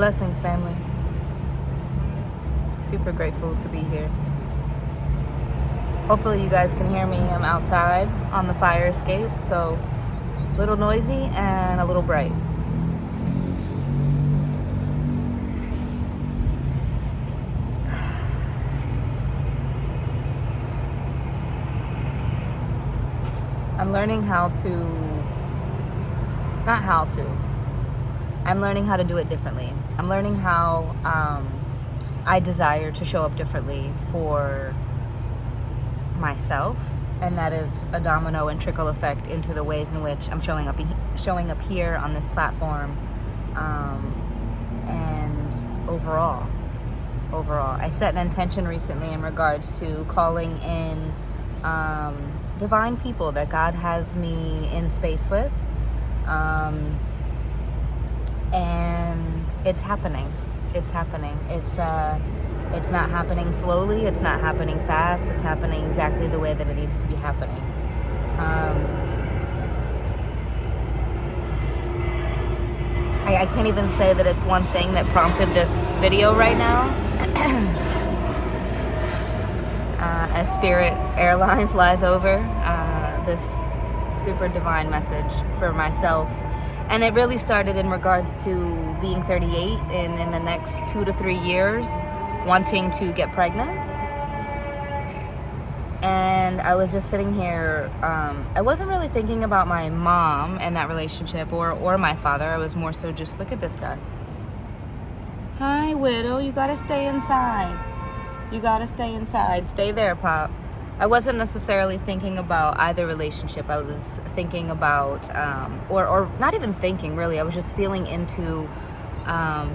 Blessings, family. Super grateful to be here. Hopefully you guys can hear me. I'm outside on the fire escape, so a little noisy and a little bright. I'm learning I'm learning how to do it differently. I'm learning how I desire to show up differently for myself, and that is a domino and trickle effect into the ways in which I'm showing up here on this platform, and overall, I set an intention recently in regards to calling in divine people that God has me in space with, and it's happening. It's not happening slowly. It's not happening fast. It's happening exactly the way that it needs to be happening. I can't even say that it's one thing that prompted this video right now. As Spirit Airline flies over, this super divine message for myself. And it really started in regards to being 38 and in the next 2 to 3 years wanting to get pregnant. And I was just sitting here, I wasn't really thinking about my mom and that relationship or my father. I was more so just, look at this guy. Hi, widow, you gotta stay inside. Stay there, Pop. I wasn't necessarily thinking about either relationship. I was thinking about, or not even thinking really, I was just feeling into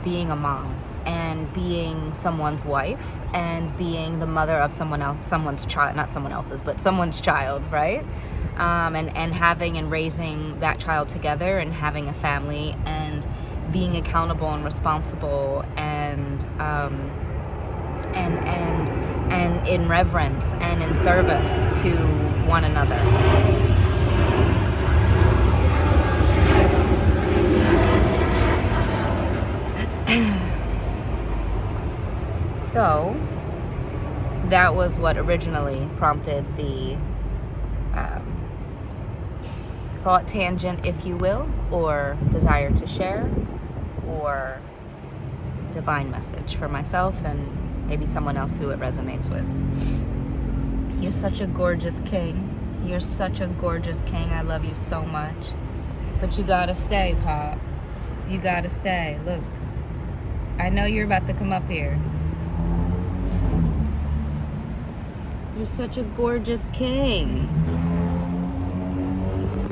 being a mom and being someone's wife and being the mother of someone's child, not someone else's, but someone's child, right? And having and raising that child together and having a family and being accountable and responsible and in reverence and in service to one another. So that was what originally prompted the thought tangent, if you will, or desire to share, or divine message for myself and maybe someone else who it resonates with. You're such a gorgeous king. I love you so much. But you gotta stay, Pop. You gotta stay. Look, I know you're about to come up here. You're such a gorgeous king.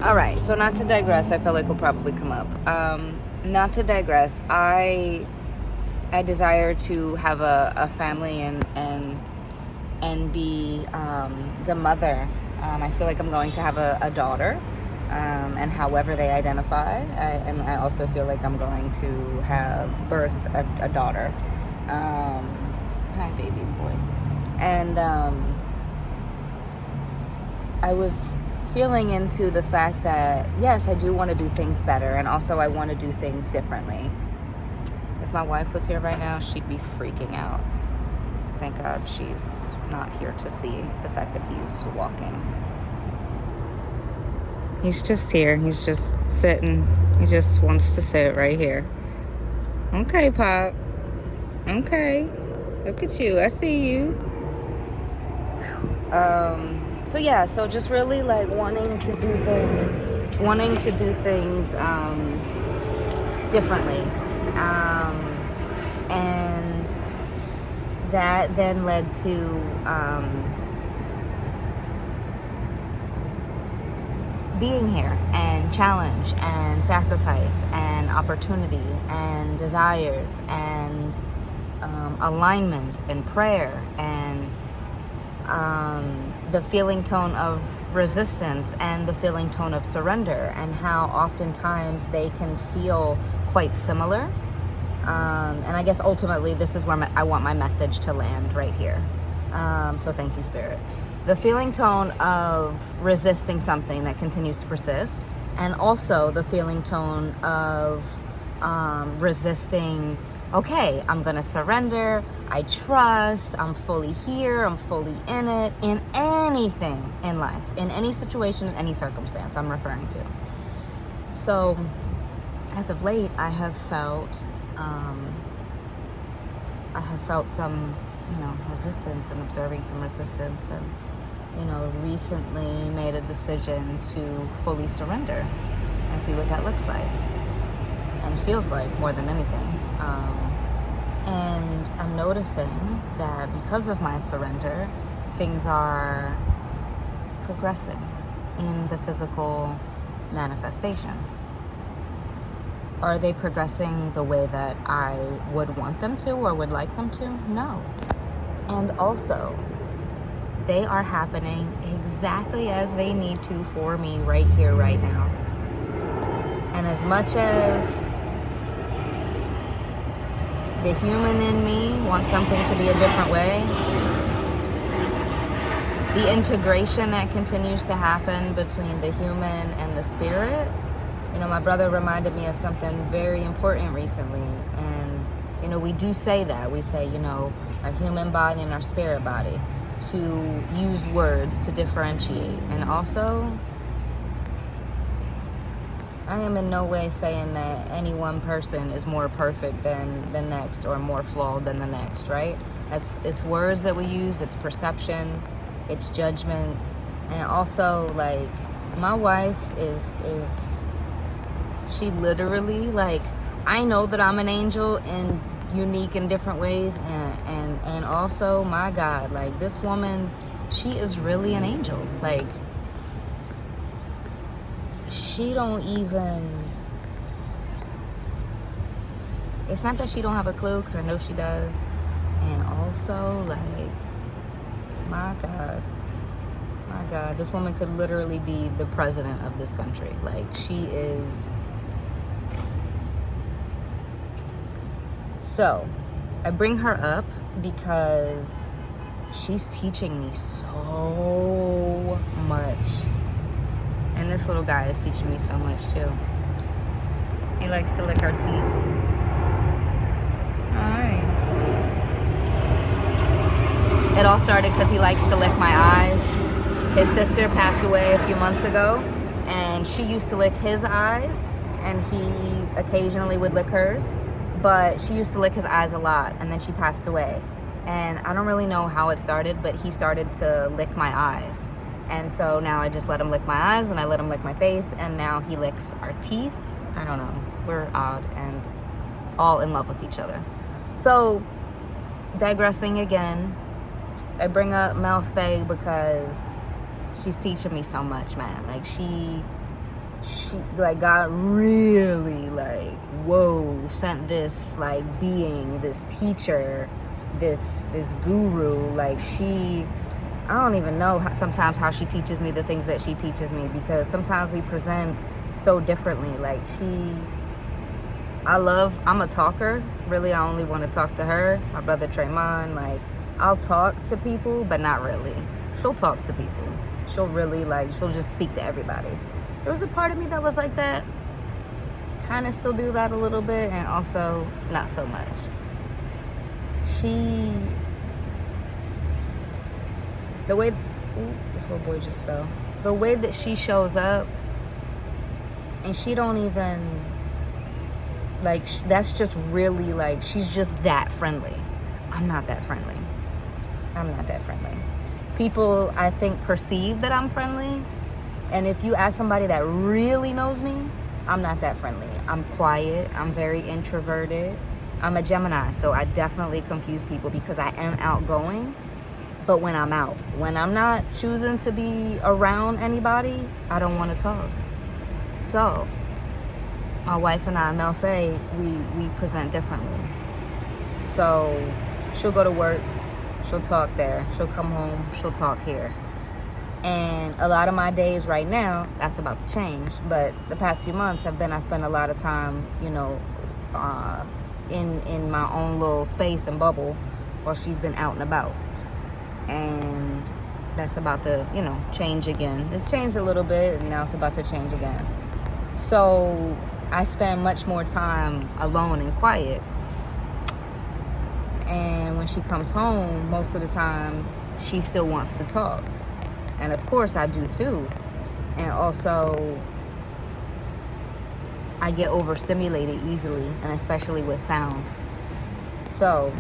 All right, so not to digress, I feel like we'll probably come up. Not to digress, I desire to have a family and be the mother. I feel like I'm going to have a daughter, and however they identify. And I also feel like I'm going to have birth a daughter. Hi, baby boy. And I was feeling into the fact that, yes, I do want to do things better, and also I want to do things differently. If my wife was here right now, she'd be freaking out. Thank God she's not here to see the fact that he's walking. He's just here. He's just sitting. He just wants to sit right here. Okay, Pop. Okay. Look at you. I see you. So just really like wanting to do things differently. And that then led to being here and challenge and sacrifice and opportunity and desires and alignment and prayer and the feeling tone of resistance and the feeling tone of surrender, and how oftentimes they can feel quite similar. And I guess ultimately this is where I want my message to land, right here. So thank you, Spirit. The feeling tone of resisting something that continues to persist, and also the feeling tone of resisting okay, I'm gonna surrender, I trust, I'm fully here, I'm fully in it, in anything in life, in any situation, in any circumstance I'm referring to. So as of late, I have felt some, resistance, and observing some resistance, and, recently made a decision to fully surrender and see what that looks like and feels like more than anything. And I'm noticing that because of my surrender, things are progressing in the physical manifestation. Are they progressing the way that I would want them to or would like them to? No. And also, they are happening exactly as they need to for me right here, right now. And as much as the human in me wants something to be a different way, the integration that continues to happen between the human and the spirit, my brother reminded me of something very important recently. And, we do say that. We say, our human body and our spirit body, to use words to differentiate. And also, I am in no way saying that any one person is more perfect than the next or more flawed than the next, right? It's words that we use, it's perception, it's judgment. And also, like, my wife is she literally, like, I know that I'm an angel in unique and different ways, and also, my God, like, this woman, she is really an angel. Like, she don't even, it's not that she don't have a clue, because I know she does. And also, like, my God, this woman could literally be the president of this country. Like, she is. So I bring her up because she's teaching me so much. And this little guy is teaching me so much too. He likes to lick our teeth. Alright. It all started because he likes to lick my eyes. His sister passed away a few months ago, and she used to lick his eyes, and he occasionally would lick hers. But she used to lick his eyes a lot, and then she passed away. And I don't really know how it started, but he started to lick my eyes. And so now I just let him lick my eyes, and I let him lick my face, and now he licks our teeth. I don't know. We're odd and all in love with each other. So, digressing again, I bring up Mel Faye because she's teaching me so much, man. Like, she like, God really, like, whoa, sent this, like, being, this teacher, this guru. Like, I don't even know sometimes how she teaches me the things that she teaches me, because sometimes we present so differently. Like, I'm a talker. Really, I only want to talk to her, my brother Trayvon. Like, I'll talk to people, but not really. She'll talk to people. She'll really, like, she'll just speak to everybody. There was a part of me that was like that. Kind of still do that a little bit, and also not so much. This little boy just fell. The way that she shows up, and she don't even, like, that's just really, like, she's just that friendly. I'm not that friendly. People, I think, perceive that I'm friendly. And if you ask somebody that really knows me, I'm not that friendly. I'm quiet. I'm very introverted. I'm a Gemini, so I definitely confuse people because I am outgoing. But when I'm out, when I'm not choosing to be around anybody, I don't want to talk. So, my wife and I, Mel Faye, we present differently. So, she'll go to work, she'll talk there. She'll come home, she'll talk here. And a lot of my days right now, that's about to change. But the past few months have been, I spend a lot of time, in my own little space and bubble while she's been out and about. And that's about to, change again. It's changed a little bit, and now it's about to change again. So I spend much more time alone and quiet. And when she comes home, most of the time, she still wants to talk. And of course I do too. And also, I get overstimulated easily, and especially with sound. So,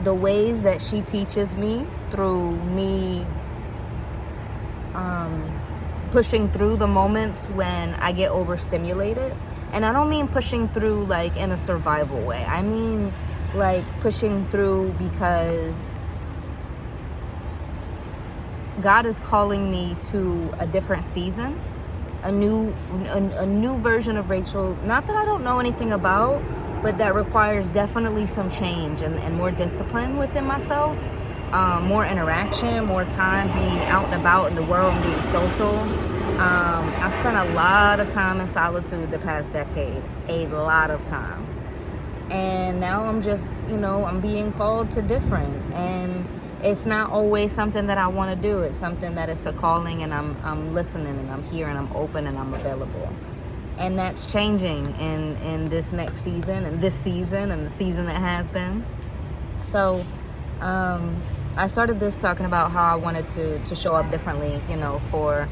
the ways that she teaches me through me pushing through the moments when I get overstimulated, and I don't mean pushing through like in a survival way. I mean like pushing through because God is calling me to a different season, a new version of Rachel, not that I don't know anything about, but that requires definitely some change and more discipline within myself, more interaction, more time being out and about in the world and being social. I've spent a lot of time in solitude the past decade, a lot of time. And now I'm just, I'm being called to different. And it's not always something that I want to do. It's something that it's a calling, and I'm listening, and I'm here, and I'm open, and I'm available. And that's changing in this next season, and this season, and the season that has been. So I started this talking about how I wanted to show up differently, for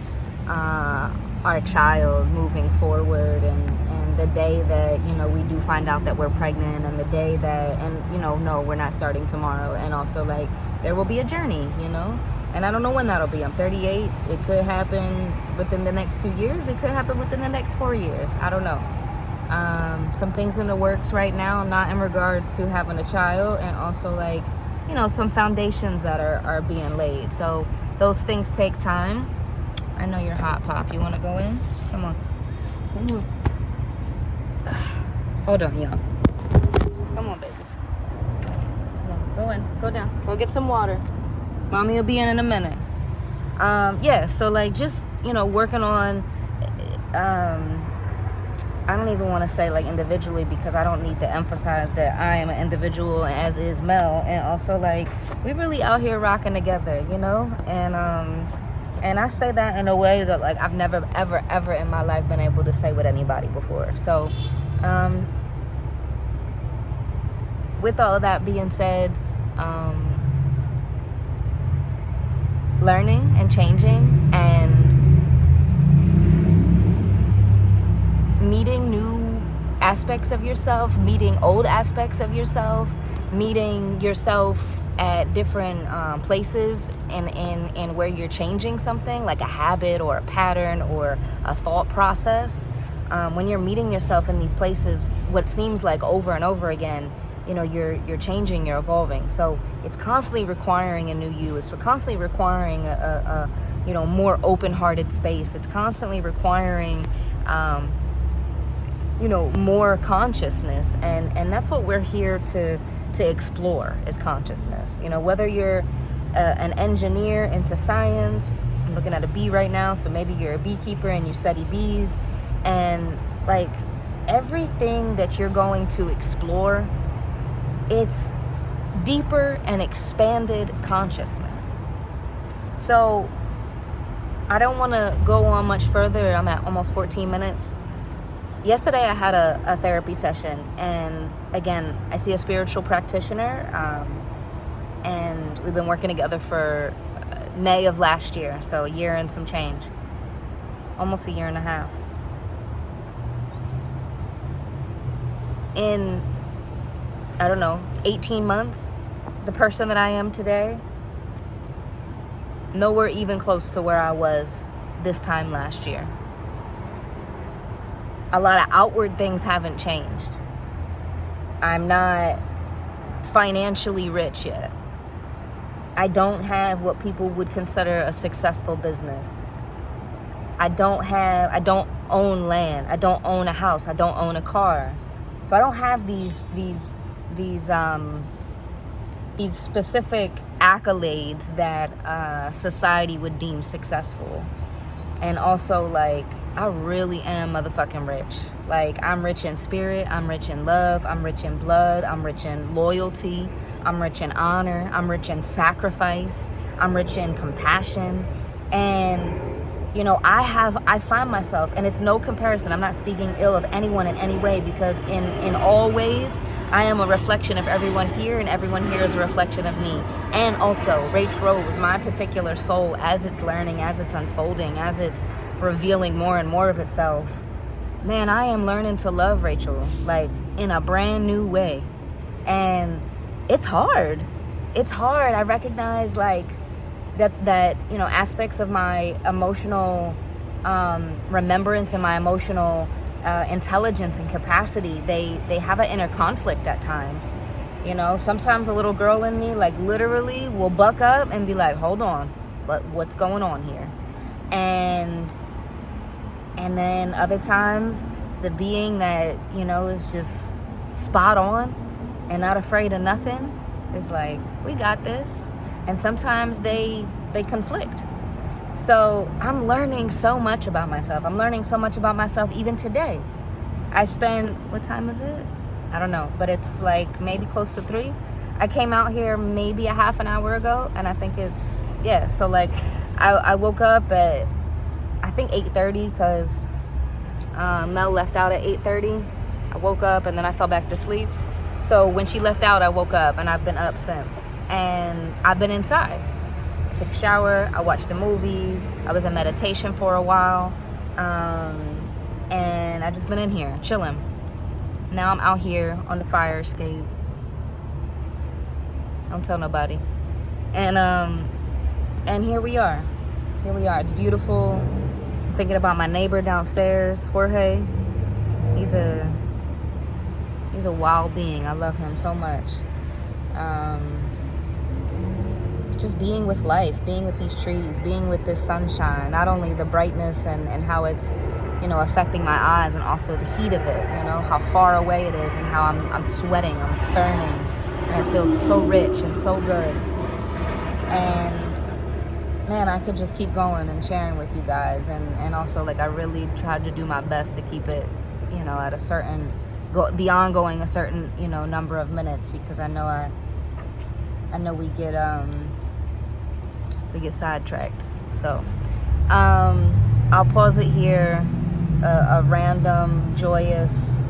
our child moving forward, and the day that, we do find out that we're pregnant, and the day that, no, we're not starting tomorrow. And also, like, there will be a journey, and I don't know when that'll be. I'm 38. It could happen within the next 2 years. It could happen within the next 4 years. I don't know. Some things in the works right now, not in regards to having a child, and also, like, some foundations that are being laid. So those things take time. I know you're hot, Pop. You want to go in? Come on. Hold on, y'all. Come on, baby. Come on, go in. Go down. Go get some water. Mommy will be in a minute. So, like, just, working on, I don't even want to say, like, individually, because I don't need to emphasize that I am an individual, as is Mel. And also, like, we really out here rocking together, And I say that in a way that, like, I've never, ever, ever in my life been able to say with anybody before. So, with all of that being said, learning and changing and meeting new aspects of yourself, meeting old aspects of yourself, meeting yourself at different places and where you're changing something, like a habit or a pattern or a thought process. When you're meeting yourself in these places, what seems like over and over again, you're changing, you're evolving. So it's constantly requiring a new you. It's constantly requiring a more open-hearted space. It's constantly requiring more consciousness, and that's what we're here to explore, is consciousness. Whether you're an engineer into science, I'm looking at a bee right now, so maybe you're a beekeeper and you study bees, and like everything that you're going to explore, it's deeper and expanded consciousness. So I don't want to go on much further. I'm at almost 14 minutes. Yesterday I had a therapy session, and again, I see a spiritual practitioner, and we've been working together for May of last year, so a year and some change, almost a year and a half. In, I don't know, 18 months, the person that I am today, nowhere even close to where I was this time last year. A lot of outward things haven't changed. I'm not financially rich yet. I don't have what people would consider a successful business. I don't own land. I don't own a house. I don't own a car. So I don't have these specific accolades that society would deem successful. And also, like, I really am motherfucking rich. Like, I'm rich in spirit, I'm rich in love, I'm rich in blood, I'm rich in loyalty, I'm rich in honor, I'm rich in sacrifice, I'm rich in compassion. And, I find myself, and it's no comparison, I'm not speaking ill of anyone in any way, because in all ways I am a reflection of everyone here, and everyone here is a reflection of me. And also Rach Rose, my particular soul, as it's learning, as it's unfolding, as it's revealing more and more of itself, man, I am learning to love Rachel, like, in a brand new way. And it's hard. I recognize, like, that aspects of my emotional remembrance and my emotional intelligence and capacity, they have an inner conflict at times. Sometimes a little girl in me, like, literally will buck up and be like, hold on, what's going on here? And then other times, the being that is just spot on and not afraid of nothing is like, we got this. And sometimes they conflict. So I'm learning so much about myself. I'm learning so much about myself even today. I spend, what time is it? I don't know, but it's like maybe close to 3. I came out here maybe a half an hour ago, and I think it's, so like I woke up at, I think 8:30, because Mel left out at 8:30. I woke up and then I fell back to sleep. So when she left out, I woke up, and I've been up since. And I've been inside. I took a shower, I watched a movie, I was in meditation for a while, and I just been in here chilling. Now I'm out here on the fire escape. Don't tell nobody. And here we are. It's beautiful. I'm thinking about my neighbor downstairs, Jorge. He's a wild being. I love him so much. Just being with life, being with these trees, being with this sunshine, not only the brightness and how it's, affecting my eyes, and also the heat of it, how far away it is, and how I'm sweating, I'm burning, and it feels so rich and so good. And man, I could just keep going and sharing with you guys, and also, like, I really tried to do my best to keep it, at a certain, beyond going a certain, number of minutes, because I know we get sidetracked. So I'll pause it here. A random, joyous,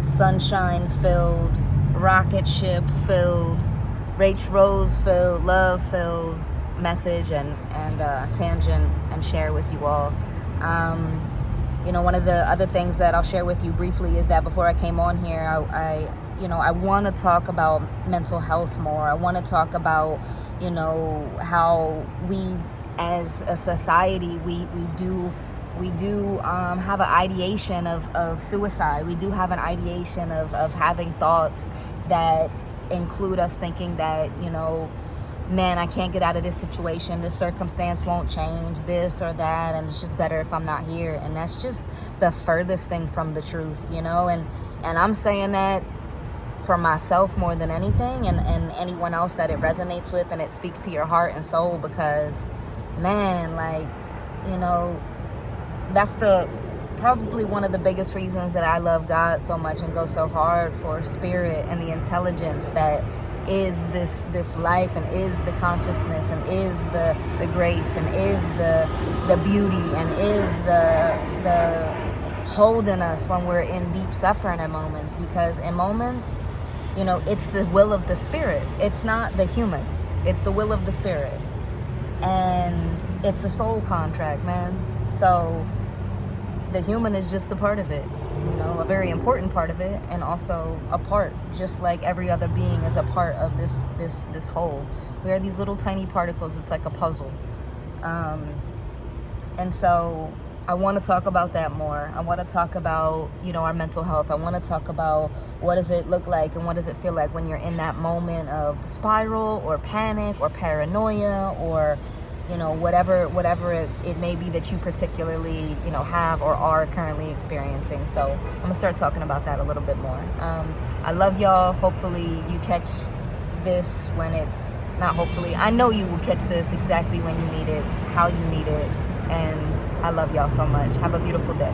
sunshine filled, rocket ship filled, Rach Rose filled, love filled message and tangent and share with you all. One of the other things that I'll share with you briefly is that before I came on here, I want to talk about mental health more. I want to talk about, how we as a society, we do have an ideation of suicide. We do have an ideation of having thoughts that include us thinking that, man, I can't get out of this situation, this circumstance won't change, this or that, and it's just better if I'm not here. And that's just the furthest thing from the truth, and I'm saying that for myself more than anything, and anyone else that it resonates with and it speaks to your heart and soul, because man, like, that's probably one of the biggest reasons that I love God so much and go so hard for spirit and the intelligence that is this life, and is the consciousness, and is the grace, and is the beauty, and is the holding us when we're in deep suffering at moments. Because in moments, it's the will of the spirit. It's not the human. It's the will of the spirit. And it's a soul contract, man. So the human is just a part of it, a very important part of it, and also a part, just like every other being is a part of this whole. We are these little tiny particles. It's like a puzzle. And so I want to talk about that more. I want to talk about, our mental health. I want to talk about what does it look like and what does it feel like when you're in that moment of spiral or panic or paranoia or, whatever it may be that you particularly, have or are currently experiencing. So I'm going to start talking about that a little bit more. I love y'all. Hopefully you catch this when it's, not hopefully, I know you will catch this exactly when you need it, how you need it. And I love y'all so much. Have a beautiful day.